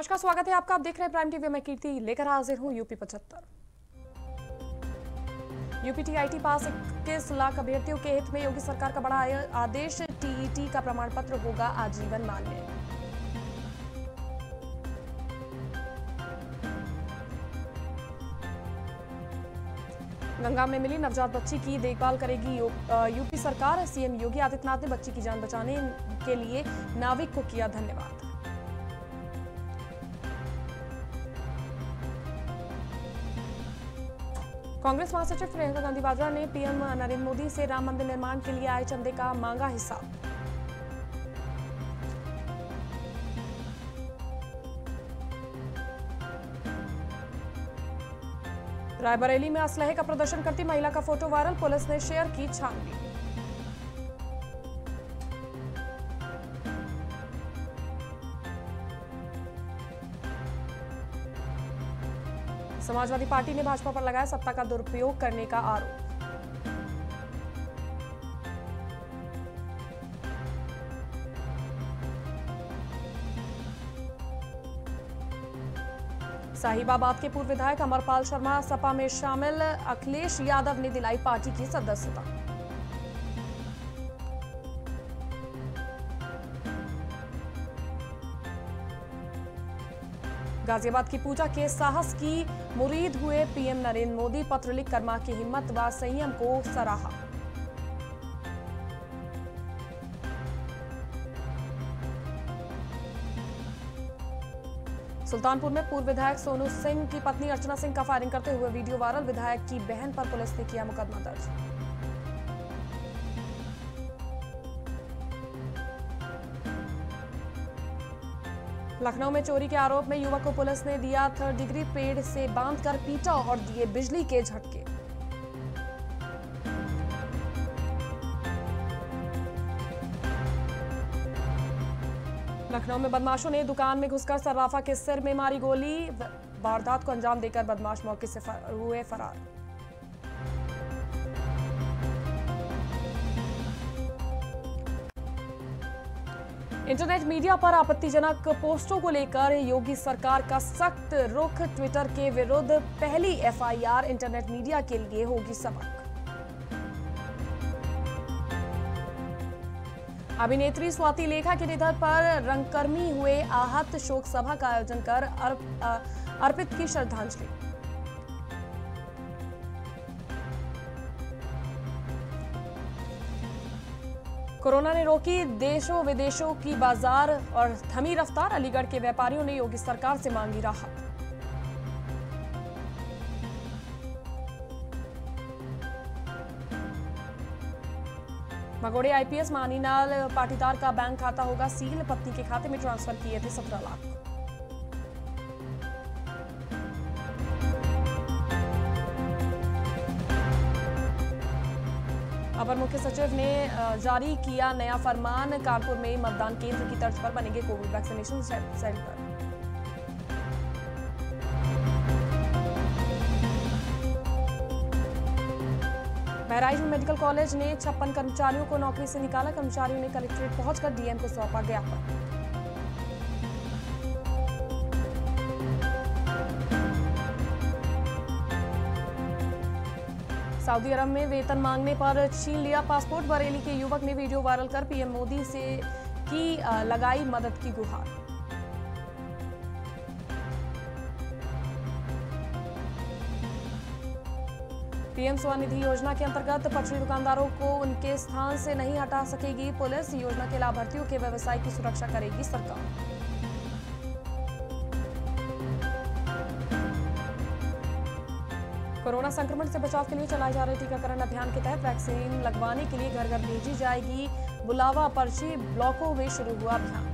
नमस्कार, स्वागत है आपका। आप देख रहे हैं प्राइम टीवी। मैं कीर्ति लेकर हाजिर हूं यूपी 75। यूपी टीआईटी पास 21 लाख अभ्यर्थियों के हित में योगी सरकार का बड़ा आदेश। टीईटी का प्रमाण पत्र होगा आजीवन मान्य। गंगा में मिली नवजात बच्ची की देखभाल करेगी यूपी सरकार। सीएम योगी आदित्यनाथ ने बच्ची की जान बचाने के लिए नाविक को किया धन्यवाद। कांग्रेस महासचिव प्रियंका गांधी वाड्रा ने पीएम नरेंद्र मोदी से राम मंदिर निर्माण के लिए आए चंदे का मांगा हिसाब। रायबरेली में असलहे का प्रदर्शन करती महिला का फोटो वायरल, पुलिस ने शेयर की छानबीन। समाजवादी पार्टी ने भाजपा पर लगाया सत्ता का दुरुपयोग करने का आरोप। साहिबाबाद के पूर्व विधायक अमरपाल शर्मा सपा में शामिल, अखिलेश यादव ने दिलाई पार्टी की सदस्यता। गाजियाबाद की पूजा के साहस की मुरीद हुए पीएम नरेंद्र मोदी, पत्र लिखकर मां की हिम्मत व संयम को सराहा। सुल्तानपुर में पूर्व विधायक सोनू सिंह की पत्नी अर्चना सिंह का फायरिंग करते हुए वीडियो वायरल, विधायक की बहन पर पुलिस ने किया मुकदमा दर्ज। लखनऊ में चोरी के आरोप में युवक को पुलिस ने दिया 3rd डिग्री, पेड़ से बांधकर पीटा और दिए बिजली के झटके। लखनऊ में बदमाशों ने दुकान में घुसकर सर्राफा के सिर में मारी गोली, वारदात को अंजाम देकर बदमाश मौके से हुए फरार। इंटरनेट मीडिया पर आपत्तिजनक पोस्टों को लेकर योगी सरकार का सख्त रुख, ट्विटर के विरुद्ध पहली एफआईआर, इंटरनेट मीडिया के लिए होगी सबक। अभिनेत्री स्वाति लेखा के निधन पर रंगकर्मी हुए आहत, शोक सभा का आयोजन कर अर्पित की श्रद्धांजलि। कोरोना ने रोकी देशों विदेशों की बाजार और थमी रफ्तार, अलीगढ़ के व्यापारियों ने योगी सरकार से मांगी राहत। भगोड़े आईपीएस मानीलाल पाटीदार का बैंक खाता होगा सील, पत्नी के खाते में ट्रांसफर किए थे 17 लाख। अपर मुख्य सचिव ने जारी किया नया फरमान, कानपुर में मतदान केंद्र की तर्ज पर बनेंगे कोविड वैक्सीनेशन सेंटर। बहराइच में मेडिकल कॉलेज ने 56 कर्मचारियों को नौकरी से निकाला, कर्मचारियों ने कलेक्ट्रेट पहुंचकर डीएम को सौंपा ज्ञापन। सऊदी अरब में वेतन मांगने पर छीन लिया पासपोर्ट, बरेली के युवक ने वीडियो वायरल कर पीएम मोदी से की लगाई मदद की गुहार। पीएम स्वनिधि योजना के अंतर्गत पटरी दुकानदारों को उनके स्थान से नहीं हटा सकेगी पुलिस, योजना के लाभार्थियों के व्यवसाय की सुरक्षा करेगी सरकार। कोरोना संक्रमण से बचाव के लिए चलाए जा रहे टीकाकरण अभियान के तहत वैक्सीन लगवाने के लिए घर घर भेजी जाएगी बुलावा पर्ची, ब्लॉकों में शुरू हुआ अभियान।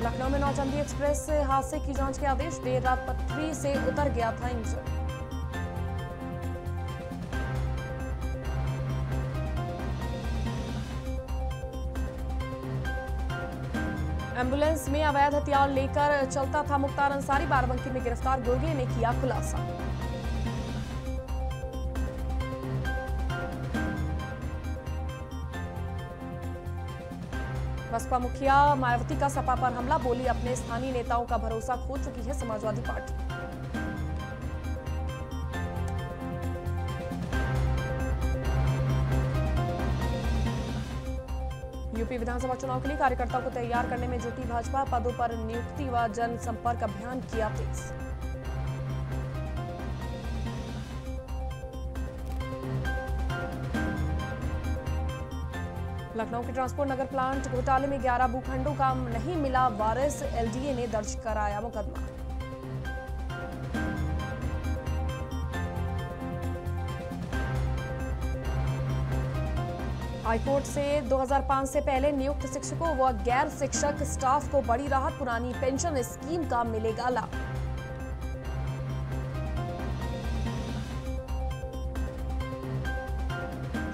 लखनऊ में नौचंदी एक्सप्रेस हादसे की जांच के आदेश, देर रात पटरी से उतर गया था इंजन। एम्बुलेंस में अवैध हथियार लेकर चलता था मुख्तार अंसारी, बाराबंकी में गिरफ्तार गुर्गे ने किया खुलासा। बसपा मुखिया मायावती का सपा पर हमला, बोली अपने स्थानीय नेताओं का भरोसा खो चुकी है समाजवादी पार्टी। यूपी विधानसभा चुनाव के लिए कार्यकर्ताओं को तैयार करने में जुटी भाजपा, पदों पर नियुक्ति व जनसंपर्क अभियान किया तेज। लखनऊ के ट्रांसपोर्ट नगर प्लांट घोटाले में 11 भूखंडों का नहीं मिला वारिस, एलडीए ने दर्ज कराया मुकदमा। हाईकोर्ट से 2005 से पहले नियुक्त शिक्षकों व गैर शिक्षक स्टाफ को बड़ी राहत, पुरानी पेंशन स्कीम का मिलेगा लाभ।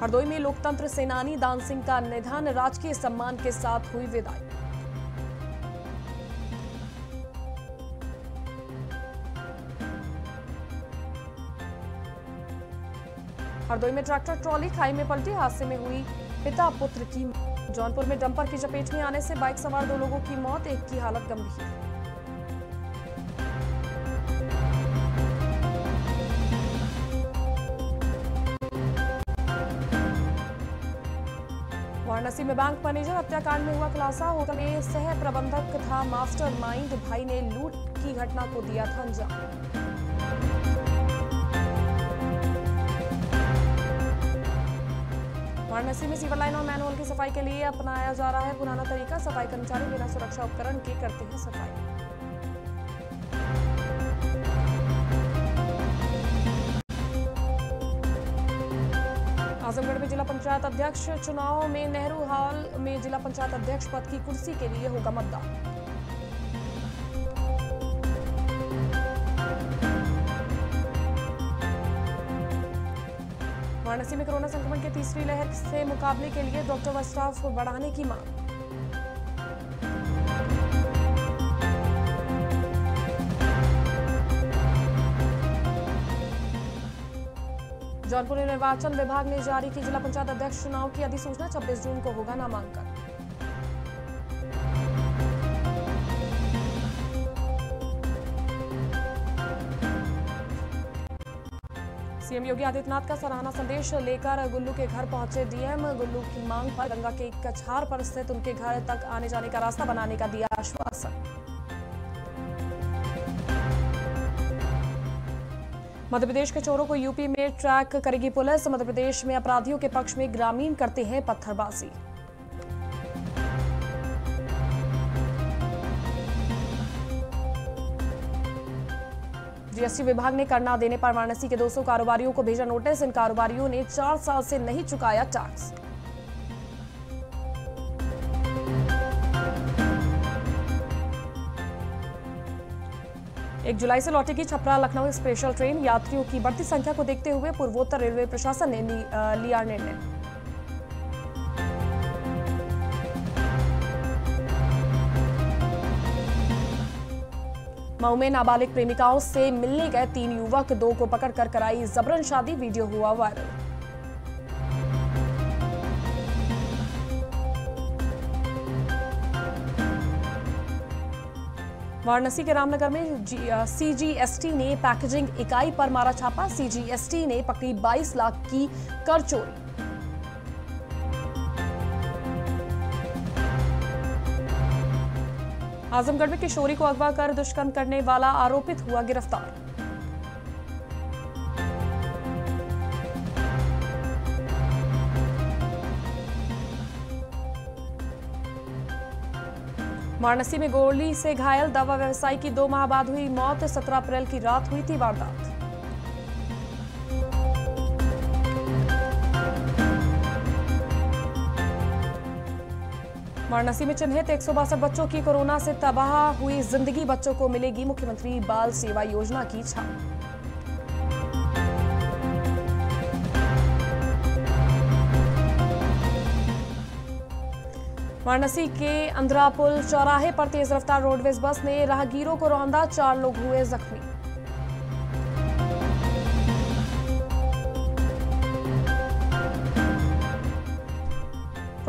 हरदोई में लोकतंत्र सेनानी दान सिंह का निधन, राजकीय सम्मान के साथ हुई विदाई। हरदोई में ट्रैक्टर ट्रॉली खाई में पलटी, हादसे में हुई पिता पुत्र की मौत। जौनपुर में डंपर की चपेट में आने से बाइक सवार 2 लोगों की मौत, एक की हालत गंभीर। वाराणसी में बैंक मैनेजर हत्याकांड में हुआ खुलासा, होटल में सह प्रबंधक था मास्टरमाइंड, भाई ने लूट की घटना को दिया था अंजाम। वाराणसी में सीवर लाइन और मैनहोल की सफाई के लिए अपनाया जा रहा है पुराना तरीका, सफाई कर्मचारी बिना सुरक्षा उपकरण के करते हैं सफाई। आजमगढ़ में जिला पंचायत अध्यक्ष चुनाव में नेहरू हॉल में जिला पंचायत अध्यक्ष पद की कुर्सी के लिए होगा मतदान। वाराणसी में कोरोना संक्रमण की तीसरी लहर से मुकाबले के लिए डॉक्टर व स्टाफ बढ़ाने की मांग। जौनपुर निर्वाचन विभाग ने जारी की जिला पंचायत अध्यक्ष चुनाव की अधिसूचना, 26 जून को होगा नामांकन। सीएम योगी आदित्यनाथ का सराहना संदेश लेकर गुल्लू के घर पहुंचे डीएम, गुल्लू की मांग पर गंगा के कछार पर स्थित उनके घर तक आने जाने का रास्ता बनाने का दिया आश्वासन। मध्य प्रदेश के चोरों को यूपी में ट्रैक करेगी पुलिस, मध्य प्रदेश में अपराधियों के पक्ष में ग्रामीण करते हैं पत्थरबाजी। जीएसटी विभाग ने कर न देने पर वाराणसी के 200 कारोबारियों को भेजा नोटिस, इन कारोबारियों ने 4 साल से नहीं चुकाया टैक्स। 1 जुलाई से लौटेगी छपरा लखनऊ स्पेशल ट्रेन, यात्रियों की बढ़ती संख्या को देखते हुए पूर्वोत्तर रेलवे प्रशासन ने लिया निर्णय। मऊ में नाबालिग प्रेमिकाओं से मिलने गए 3 युवक, 2 को पकड़कर कराई जबरन शादी, वीडियो हुआ वायरल। वाराणसी के रामनगर में सीजीएसटी ने पैकेजिंग इकाई पर मारा छापा, सीजीएसटी ने पकड़ी 22 लाख की कर चोरी। आजमगढ़ में किशोरी को अगवा कर दुष्कर्म करने वाला आरोपित हुआ गिरफ्तार। वाराणसी में गोली से घायल दवा व्यवसायी की 2 माह बाद हुई मौत, 17 अप्रैल की रात हुई थी वारदात। वाराणसी में चिन्हित 162 बच्चों की कोरोना से तबाह हुई जिंदगी, बच्चों को मिलेगी मुख्यमंत्री बाल सेवा योजना की छाप। वाराणसी के अंधरापुल चौराहे पर तेज रफ्तार रोडवेज बस ने राहगीरों को रौंदा, 4 लोग हुए जख्मी।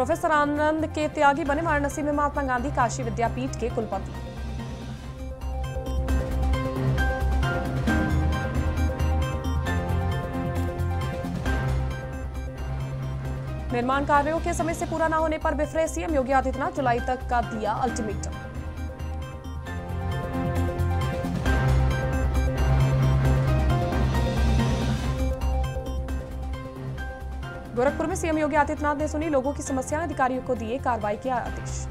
प्रोफेसर आनंद के त्यागी बने वाराणसी में महात्मा गांधी काशी विद्यापीठ के कुलपति। निर्माण कार्यों के समय से पूरा न होने पर बिफरे सीएम योगी आदित्यनाथ, जुलाई तक का दिया अल्टीमेटम। गोरखपुर में सीएम योगी आदित्यनाथ ने सुनी लोगों की समस्याएं, अधिकारियों को दिए कार्रवाई के आदेश।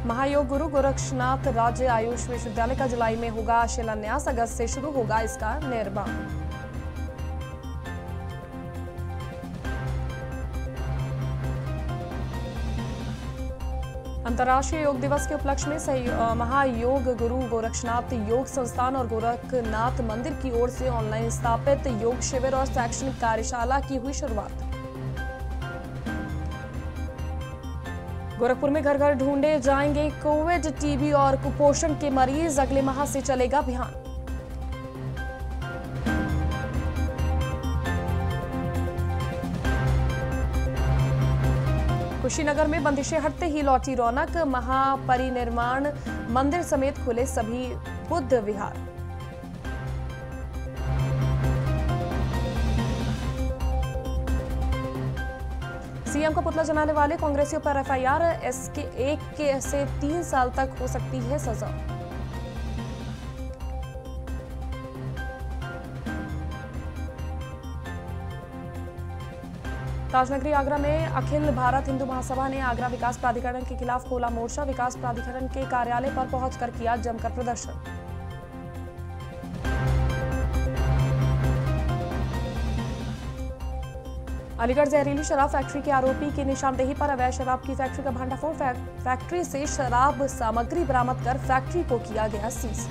महायोग गुरु गोरक्षनाथ राज्य आयुष विश्वविद्यालय का जुलाई में होगा शिलान्यास, अगस्त से शुरू होगा इसका निर्माण। अंतर्राष्ट्रीय योग दिवस के उपलक्ष्य में महायोग गुरु गोरक्षनाथ योग संस्थान और गोरखनाथ मंदिर की ओर से ऑनलाइन स्थापित योग शिविर और शैक्षणिक कार्यशाला की हुई शुरुआत। गोरखपुर में घर घर ढूंढे जाएंगे कोविड, टीबी और कुपोषण के मरीज, अगले माह से चलेगा अभियान। कुशीनगर में बंदिशें हटते ही लौटी रौनक, महापरिनिर्वाण मंदिर समेत खुले सभी बुद्ध विहार। सीएम का पुतला जलाने वाले कांग्रेसियों पर एफआईआर, इसके 1 से 3 साल तक हो सकती है सजा। ताजनगरी आगरा में अखिल भारत हिंदू महासभा ने आगरा विकास प्राधिकरण के खिलाफ खोला मोर्चा, विकास प्राधिकरण के कार्यालय पर पहुंचकर किया जमकर प्रदर्शन। अलीगढ़ जहरीली शराब फैक्ट्री के आरोपी की निशानदेही पर अवैध शराब की फैक्ट्री का भंडाफोड़, फैक्ट्री से शराब सामग्री बरामद कर फैक्ट्री को किया गया सीज।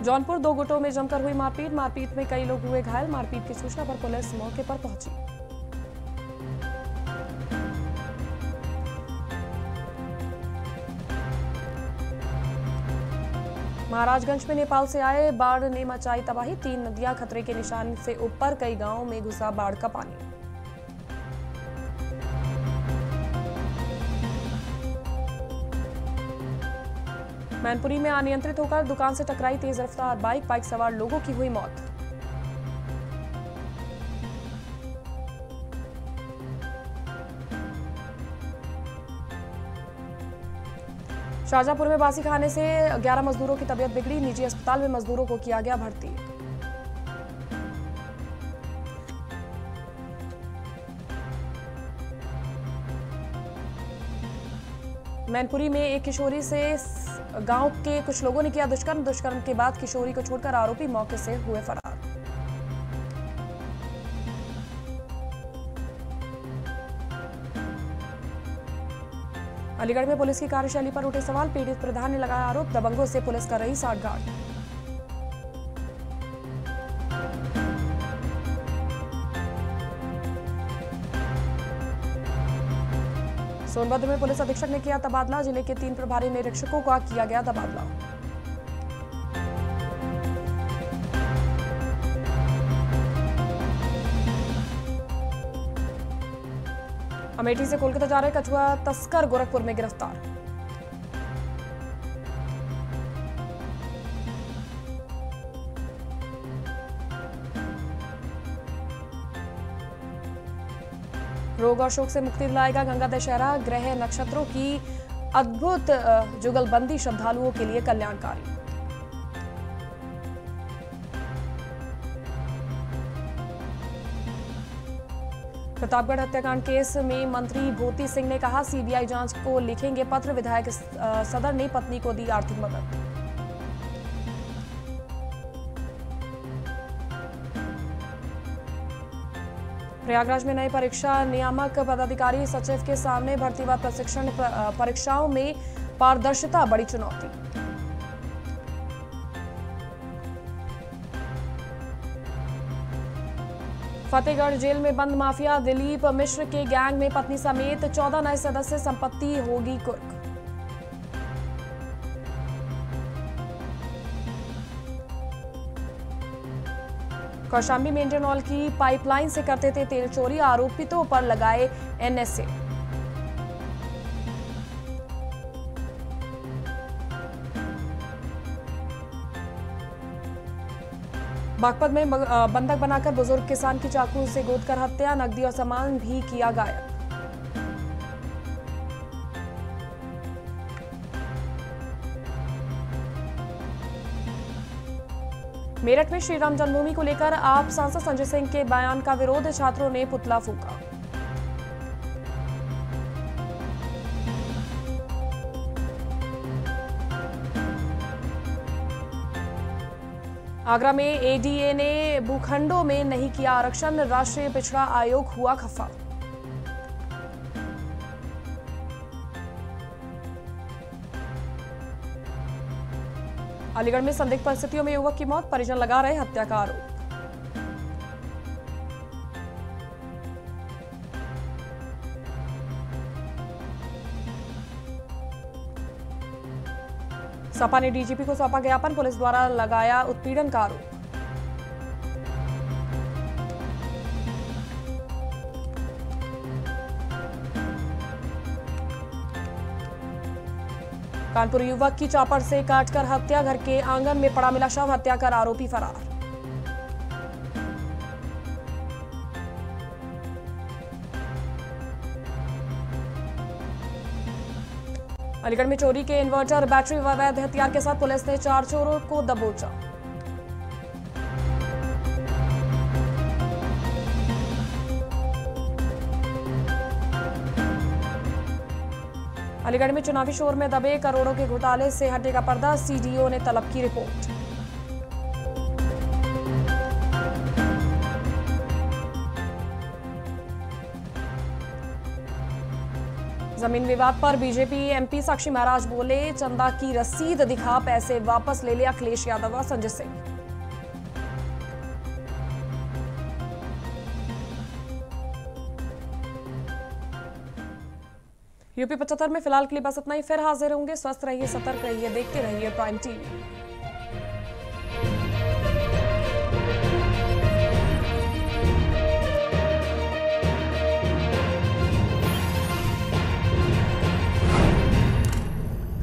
जौनपुर 2 गुटों में जमकर हुई मारपीट में कई लोग हुए घायल, मारपीट की सूचना पर पुलिस मौके पर पहुंची। महाराजगंज में नेपाल से आए बाढ़ ने मचाई तबाही, 3 नदियां खतरे के निशान से ऊपर, कई गांवों में घुसा बाढ़ का पानी। मैनपुरी में अनियंत्रित होकर दुकान से टकराई तेज रफ्तार बाइक सवार लोगों की हुई मौत। शाहजहांपुर में बासी खाने से 11 मजदूरों की तबीयत बिगड़ी, निजी अस्पताल में मजदूरों को किया गया भर्ती। मैनपुरी में एक किशोरी से गांव के कुछ लोगों ने किया दुष्कर्म के बाद किशोरी को छोड़कर आरोपी मौके से हुए फरार। अलीगढ़ में पुलिस की कार्यशैली पर उठे सवाल, पीड़ित प्रधान ने लगाया आरोप, दबंगों से पुलिस कर रही साठगांठ। सोनभद्र में पुलिस अधीक्षक ने किया तबादला, जिले के 3 प्रभारी निरीक्षकों का किया गया तबादला। अमेठी से कोलकाता जा रहे कछुआ तस्कर गोरखपुर में गिरफ्तार। रोग और शोक से मुक्ति दिलाएगा गंगा दशहरा, ग्रह नक्षत्रों की अद्भुत जुगलबंदी श्रद्धालुओं के लिए कल्याणकारी। प्रतापगढ़ हत्याकांड केस में मंत्री भोती सिंह ने कहा, सीबीआई जांच को लिखेंगे पत्र, विधायक सदर ने पत्नी को दी आर्थिक मदद। प्रयागराज में नए परीक्षा नियामक पदाधिकारी सचिव के सामने भर्ती व प्रशिक्षण परीक्षाओं में पारदर्शिता बड़ी चुनौती। फतेहगढ़ जेल में बंद माफिया दिलीप मिश्र के गैंग में पत्नी समेत 14 नए सदस्य, संपत्ति होगी कुर्क। कौशाम्बी में इंडियन ऑयल की पाइपलाइन से करते थे तेल चोरी, आरोपितों पर लगाए एनएसए। बागपत में बंधक बनाकर बुजुर्ग किसान की चाकू से गोदकर हत्या, नकदी और सामान भी किया गायब। मेरठ में श्री राम जन्मभूमि को लेकर आप सांसद संजय सिंह के बयान का विरोध, छात्रों ने पुतला फूंका। आगरा में एडीए ने भूखंडों में नहीं किया आरक्षण, राष्ट्रीय पिछड़ा आयोग हुआ खफा। अलीगढ़ में संदिग्ध परिस्थितियों में युवक की मौत, परिजन लगा रहे हत्या का आरोप। सपा ने डीजीपी को सौंपा ज्ञापन, पुलिस द्वारा लगाया उत्पीड़न का आरोप। कानपुर युवक की चापड़ से काटकर हत्या, घर के आंगन में पड़ा मिला शव, हत्या कर आरोपी फरार। अलीगढ़ में चोरी के इन्वर्टर, बैटरी व अवैध हथियार के साथ पुलिस ने 4 चोरों को दबोचा। अलीगढ़ में चुनावी शोर में दबे करोड़ों के घोटाले से हटेगा पर्दा, सीडीओ ने तलब की रिपोर्ट। जमीन विवाद पर बीजेपी एमपी साक्षी महाराज बोले, चंदा की रसीद दिखा, पैसे वापस ले लिया अखिलेश यादव व संजय सिंह। यूपी 75 में फिलहाल के लिए बस इतना ही, फिर हाजिर होंगे। स्वस्थ रहिए, सतर्क रहिए, देखते रहिए प्राइम टीवी।